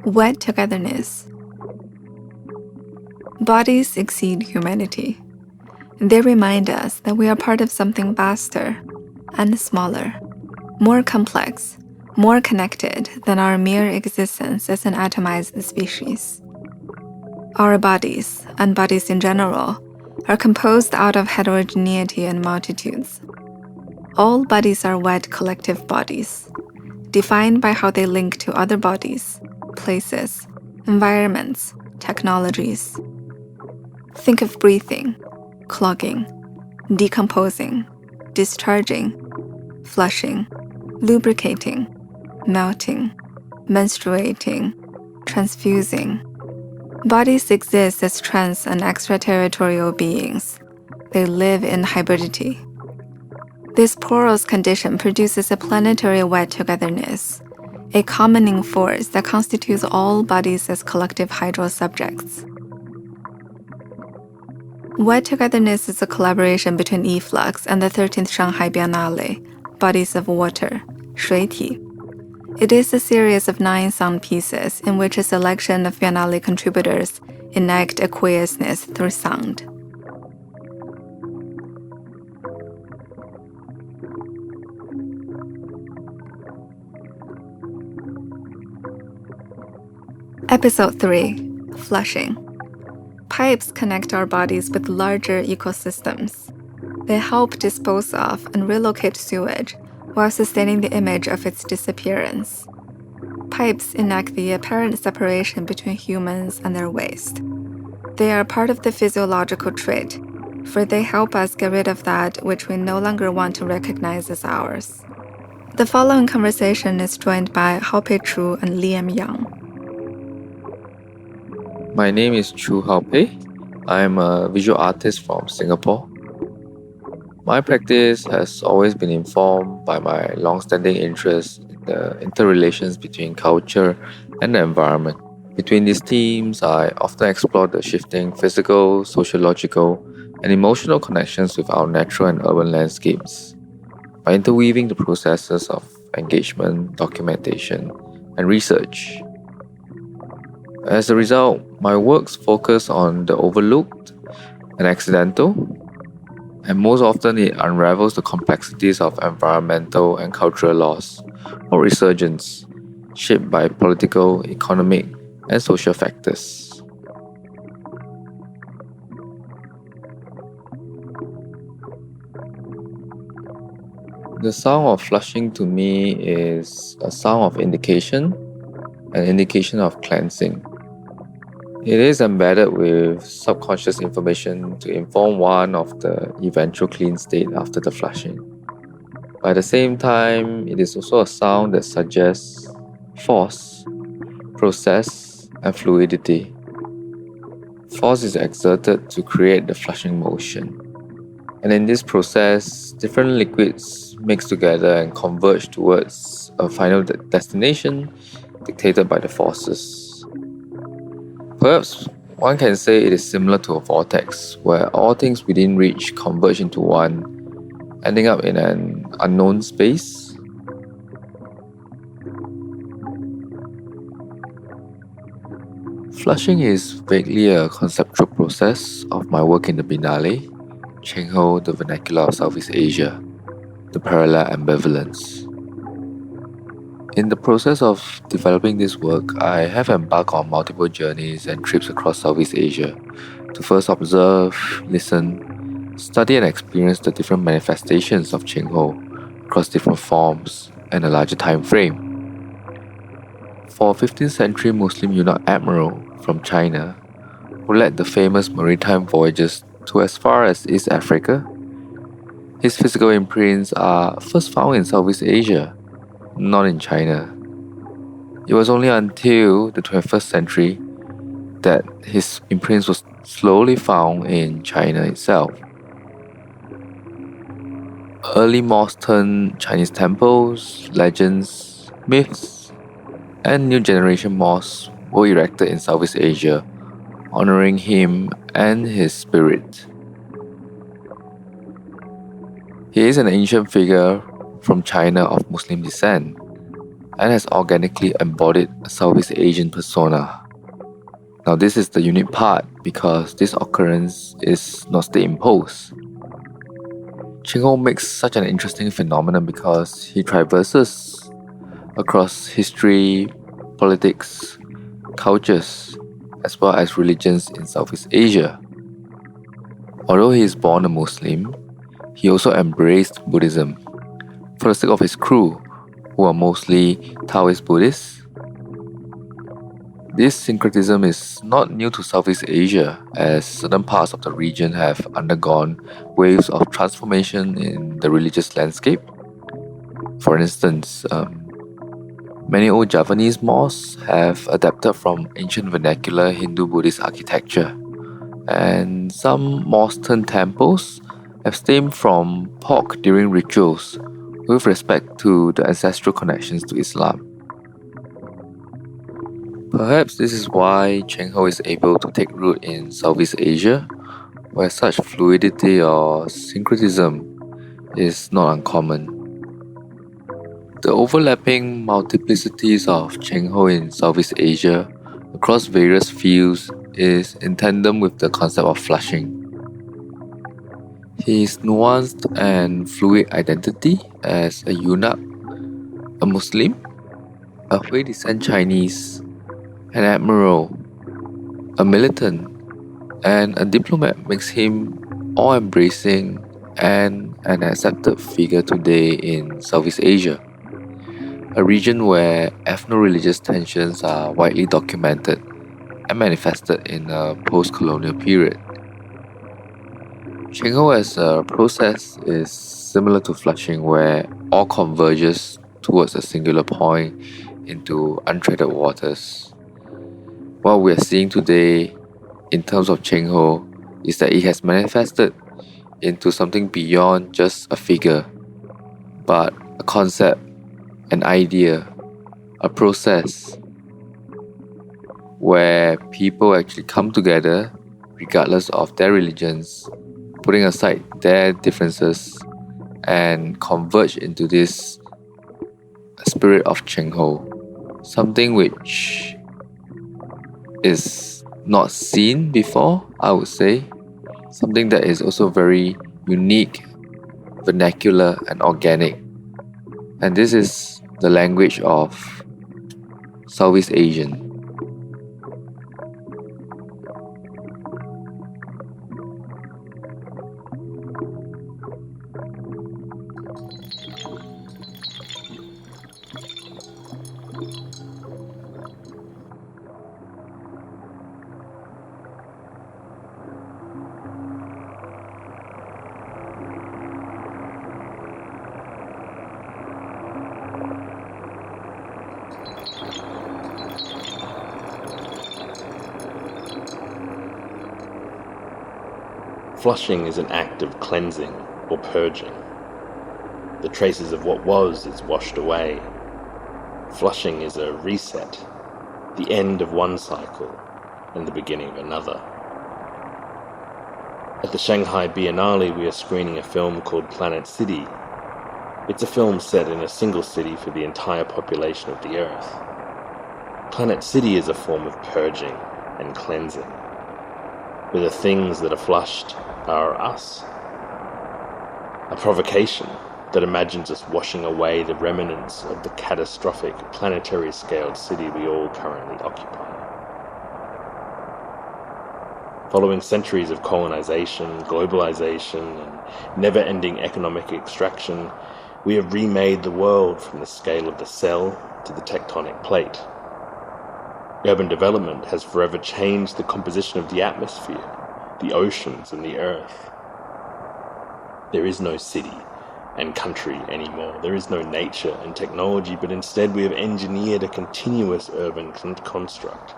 Wet-Togetherness. Bodies exceed humanity. They remind us that we are part of something vaster and smaller, more complex, more connected than our mere existence as an atomized species. Our bodies, and bodies in general, are composed out of heterogeneity and multitudes. All bodies are wet collective bodies, defined by how they link to other bodies, places, environments, technologies. Think of breathing, clogging, decomposing, discharging, flushing, lubricating, melting, menstruating, transfusing. Bodies exist as trans and extra-territorial beings. They live in hybridity. This porous condition produces a planetary wet-togetherness, a commoning force that constitutes all bodies as collective hydro subjects. Wet-togetherness is a collaboration between e-flux and the 13th Shanghai Biennale, Bodies of Water, 水体. It is a series of 9 sound pieces in which a selection of Biennale contributors enact aqueousness through sound. Episode 3. Flushing. Pipes connect our bodies with larger ecosystems. They help dispose of and relocate sewage while sustaining the image of its disappearance. Pipes enact the apparent separation between humans and their waste. They are part of the physiological trait, for they help us get rid of that which we no longer want to recognize as ours. The following conversation is joined by Haopei Chu and Liam Yang. My name is Chu Haopei. I'm a visual artist from Singapore. My practice has always been informed by my long-standing interest in the interrelations between culture and the environment. Between these themes, I often explore the shifting physical, sociological, and emotional connections with our natural and urban landscapes by interweaving the processes of engagement, documentation, and research. As a result, my works focus on the overlooked and accidental, and most often it unravels the complexities of environmental and cultural loss or resurgence shaped by political, economic, and social factors. The sound of flushing to me is a sound of indication, an indication of cleansing. It is embedded with subconscious information to inform one of the eventual clean state after the flushing. But at the same time, it is also a sound that suggests force, process, and fluidity. Force is exerted to create the flushing motion. And in this process, different liquids mix together and converge towards a final destination dictated by the forces. Perhaps one can say it is similar to a vortex, where all things within reach converge into one, ending up in an unknown space. Flushing is vaguely a conceptual process of my work in the Biennale, Chengho, the vernacular of Southeast Asia, the parallel ambivalence. In the process of developing this work, I have embarked on multiple journeys and trips across Southeast Asia to first observe, listen, study and experience the different manifestations of Chengho across different forms and a larger time frame. For a 15th century Muslim eunuch admiral from China who led the famous maritime voyages to as far as East Africa, his physical imprints are first found in Southeast Asia, not in China. It was only until the 21st century that his imprints were slowly found in China itself. Early Moss-turned Chinese temples, legends, myths, and new generation mosques were erected in Southeast Asia, honoring him and his spirit. He is an ancient figure from China of Muslim descent, and has organically embodied a Southeast Asian persona. Now this is the unique part because this occurrence is not state-imposed. Cheng Ho makes such an interesting phenomenon because he traverses across history, politics, cultures, as well as religions in Southeast Asia. Although he is born a Muslim, he also embraced Buddhism for the sake of his crew, who are mostly Taoist Buddhists. This syncretism is not new to Southeast Asia, as certain parts of the region have undergone waves of transformation in the religious landscape. For instance, many old Javanese mosques have adapted from ancient vernacular Hindu-Buddhist architecture, and some mosque-turned temples have stemmed from pork during rituals with respect to the ancestral connections to Islam. Perhaps this is why Cheng Ho is able to take root in Southeast Asia, where such fluidity or syncretism is not uncommon. The overlapping multiplicities of Cheng Ho in Southeast Asia across various fields is in tandem with the concept of flushing. His nuanced and fluid identity as a eunuch, a Muslim, a Hui descent Chinese, an admiral, a militant, and a diplomat makes him all-embracing and an accepted figure today in Southeast Asia, a region where ethno-religious tensions are widely documented and manifested in a post-colonial period. Cheng Ho as a process is similar to flushing, where all converges towards a singular point into untreaded waters. What we are seeing today in terms of Cheng Ho is that he has manifested into something beyond just a figure, but a concept, an idea, a process where people actually come together regardless of their religions, putting aside their differences, and converge into this spirit of Cheng Ho, something which is not seen before, I would say. Something that is also very unique, vernacular, and organic. And this is the language of Southeast Asian. Flushing is an act of cleansing or purging. The traces of what was is washed away. Flushing is a reset, the end of one cycle and the beginning of another. At the Shanghai Biennale, we are screening a film called Planet City. It's a film set in a single city for the entire population of the Earth. Planet City is a form of purging and cleansing, where the things that are flushed are us. A provocation that imagines us washing away the remnants of the catastrophic planetary-scaled city we all currently occupy. Following centuries of colonization, globalization, and never-ending economic extraction, we have remade the world from the scale of the cell to the tectonic plate. Urban development has forever changed the composition of the atmosphere, the oceans, and the earth. There is no city and country anymore. There is no nature and technology, but instead we have engineered a continuous urban construct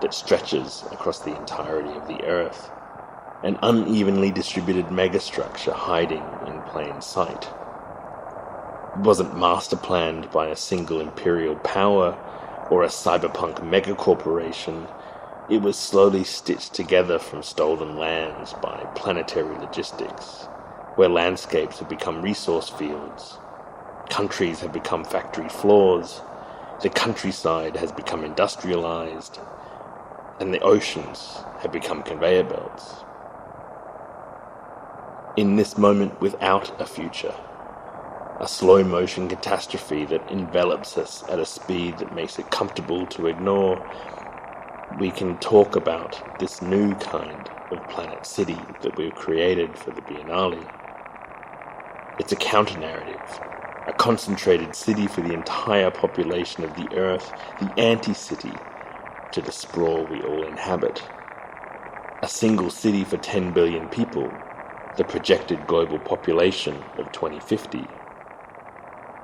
that stretches across the entirety of the earth, an unevenly distributed megastructure hiding in plain sight. It wasn't master planned by a single imperial power or a cyberpunk megacorporation. It was slowly stitched together from stolen lands by planetary logistics, where landscapes have become resource fields, countries have become factory floors, The countryside has become industrialized, and the oceans have become conveyor belts. In this moment without a future, a slow-motion catastrophe that envelops us at a speed that makes it comfortable to ignore, we can talk about this new kind of planet city that we've created for the Biennale. It's a counter-narrative, a concentrated city for the entire population of the Earth, the anti-city to the sprawl we all inhabit. A single city for 10 billion people, the projected global population of 2050.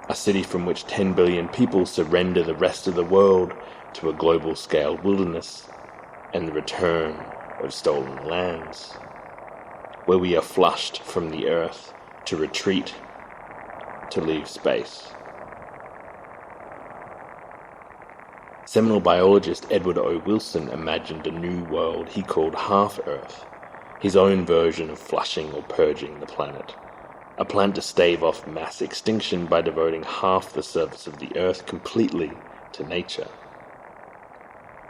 A city from which 10 billion people surrender the rest of the world to a global-scale wilderness and the return of stolen lands, where we are flushed from the Earth to retreat, to leave space. Seminal biologist Edward O. Wilson imagined a new world he called Half-Earth, his own version of flushing or purging the planet, a plan to stave off mass extinction by devoting half the surface of the Earth completely to nature.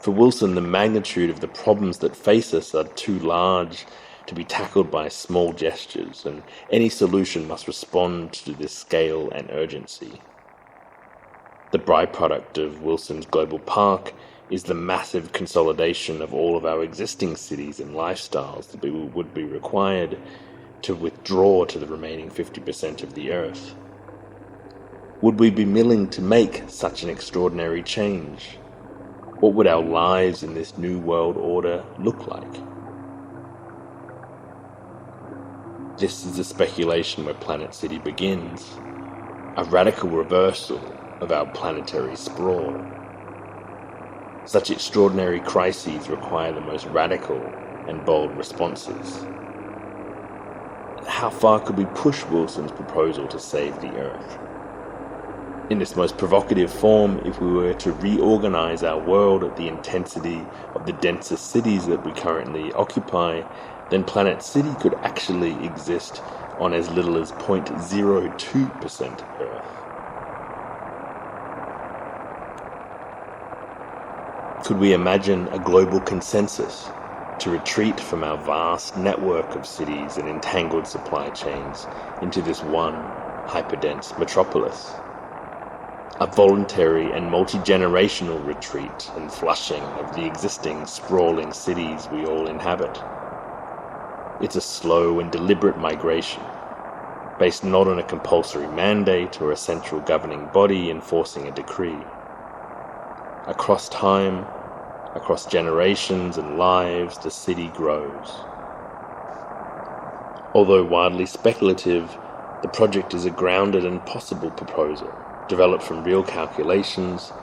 For Wilson, the magnitude of the problems that face us are too large to be tackled by small gestures, and any solution must respond to this scale and urgency. The byproduct of Wilson's global park is the massive consolidation of all of our existing cities and lifestyles that would be required to withdraw to the remaining 50% of the Earth. Would we be willing to make such an extraordinary change? What would our lives in this new world order look like? This is the speculation where Planet City begins, a radical reversal of our planetary sprawl. Such extraordinary crises require the most radical and bold responses. How far could we push Wilson's proposal to save the Earth? In its most provocative form, if we were to reorganize our world at the intensity of the densest cities that we currently occupy, then Planet City could actually exist on as little as 0.02% Earth. Could we imagine a global consensus to retreat from our vast network of cities and entangled supply chains into this one hyperdense metropolis? A voluntary and multi-generational retreat and flushing of the existing sprawling cities we all inhabit. It's a slow and deliberate migration, based not on a compulsory mandate or a central governing body enforcing a decree. Across time, across generations and lives, the city grows. Although wildly speculative, the project is a grounded and possible proposal, developed from real calculations,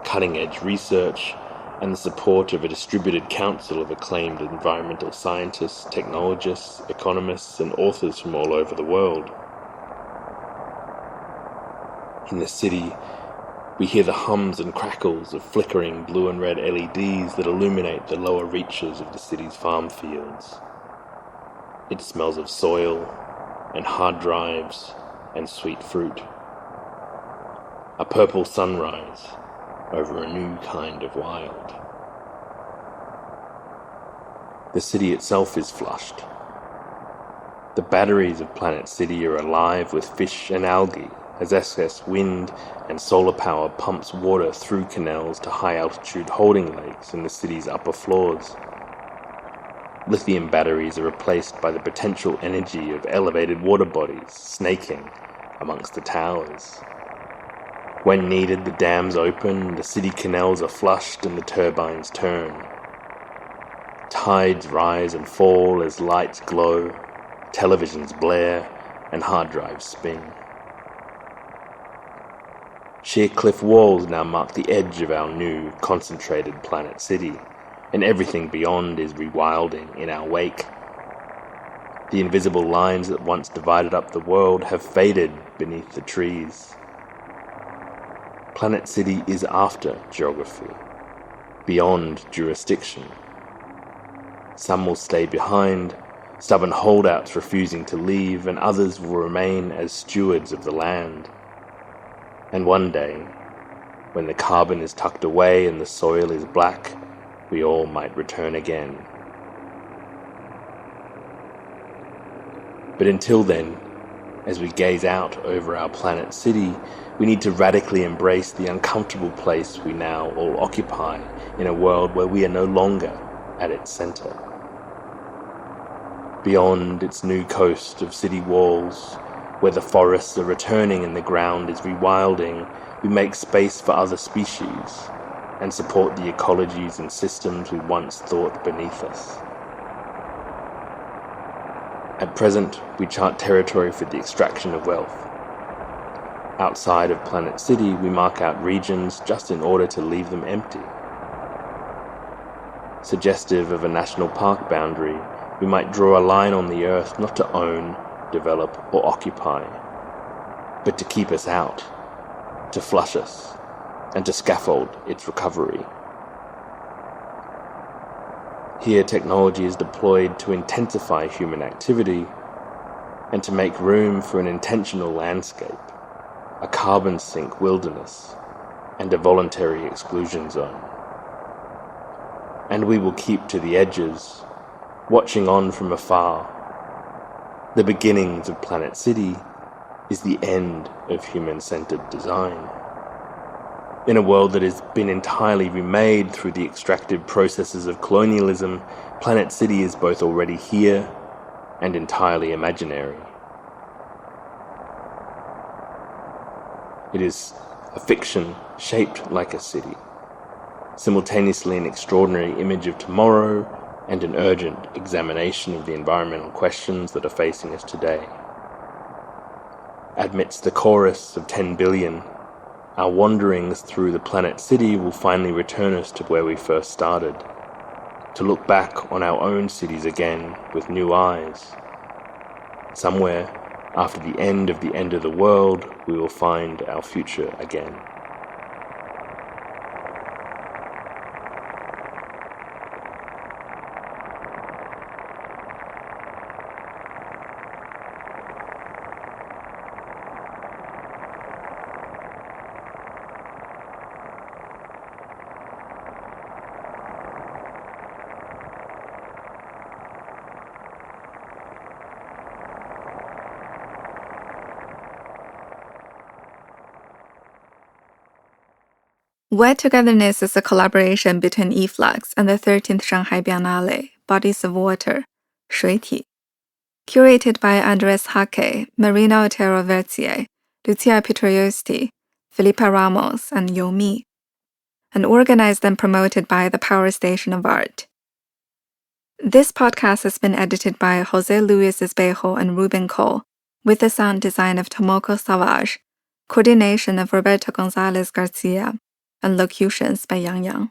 cutting-edge research, and the support of a distributed council of acclaimed environmental scientists, technologists, economists, and authors from all over the world. In the city, we hear the hums and crackles of flickering blue and red LEDs that illuminate the lower reaches of the city's farm fields. It smells of soil and hard drives and sweet fruit. A purple sunrise over a new kind of wild. The city itself is flushed. The batteries of Planet City are alive with fish and algae as excess wind and solar power pumps water through canals to high-altitude holding lakes in the city's upper floors. Lithium batteries are replaced by the potential energy of elevated water bodies snaking amongst the towers. When needed, the dams open, the city canals are flushed, and the turbines turn. Tides rise and fall as lights glow, televisions blare, and hard drives spin. Sheer cliff walls now mark the edge of our new, concentrated Planet City, and everything beyond is rewilding in our wake. The invisible lines that once divided up the world have faded beneath the trees. Planet City is after geography, beyond jurisdiction. Some will stay behind, stubborn holdouts refusing to leave, and others will remain as stewards of the land. And one day, When the carbon is tucked away and the soil is black, we all might return again. But until then, as we gaze out over our planet city, we need to radically embrace the uncomfortable place we now all occupy in a world where we are no longer at its center. Beyond its new coast of city walls, where the forests are returning and the ground is rewilding, we make space for other species and support the ecologies and systems we once thought beneath us. At present, we chart territory for the extraction of wealth. Outside of Planet City, we mark out regions just in order to leave them empty. Suggestive of a national park boundary, we might draw a line on the earth not to own, develop, or occupy, but to keep us out, to flush us, and to scaffold its recovery. Here, technology is deployed to intensify human activity and to make room for an intentional landscape, a carbon sink wilderness, and a voluntary exclusion zone. And we will keep to the edges, watching on from afar. The beginnings of Planet City is the end of human-centered design. In a world that has been entirely remade through the extractive processes of colonialism, Planet City is both already here and entirely imaginary. It is a fiction shaped like a city, simultaneously an extraordinary image of tomorrow and an urgent examination of the environmental questions that are facing us today. Amidst the chorus of 10 billion, our wanderings through the Planet City will finally return us to where we first started, to look back on our own cities again with new eyes. Somewhere, after the end of the world, we will find our future again. Wet-Togetherness is a collaboration between e-flux and the 13th Shanghai Biennale, Bodies of Water, 水体, curated by Andrés Jaque, Marina Otero Verzier, Lucia Pietroiusti, Filipa Ramos, and Yomi, and organized and promoted by the Power Station of Art. This podcast has been edited by José Luis Espejo and Rubén Coll, with the sound design of Tomoko Sauvage, coordination of Roberto González García, and locutions by Yang Yang.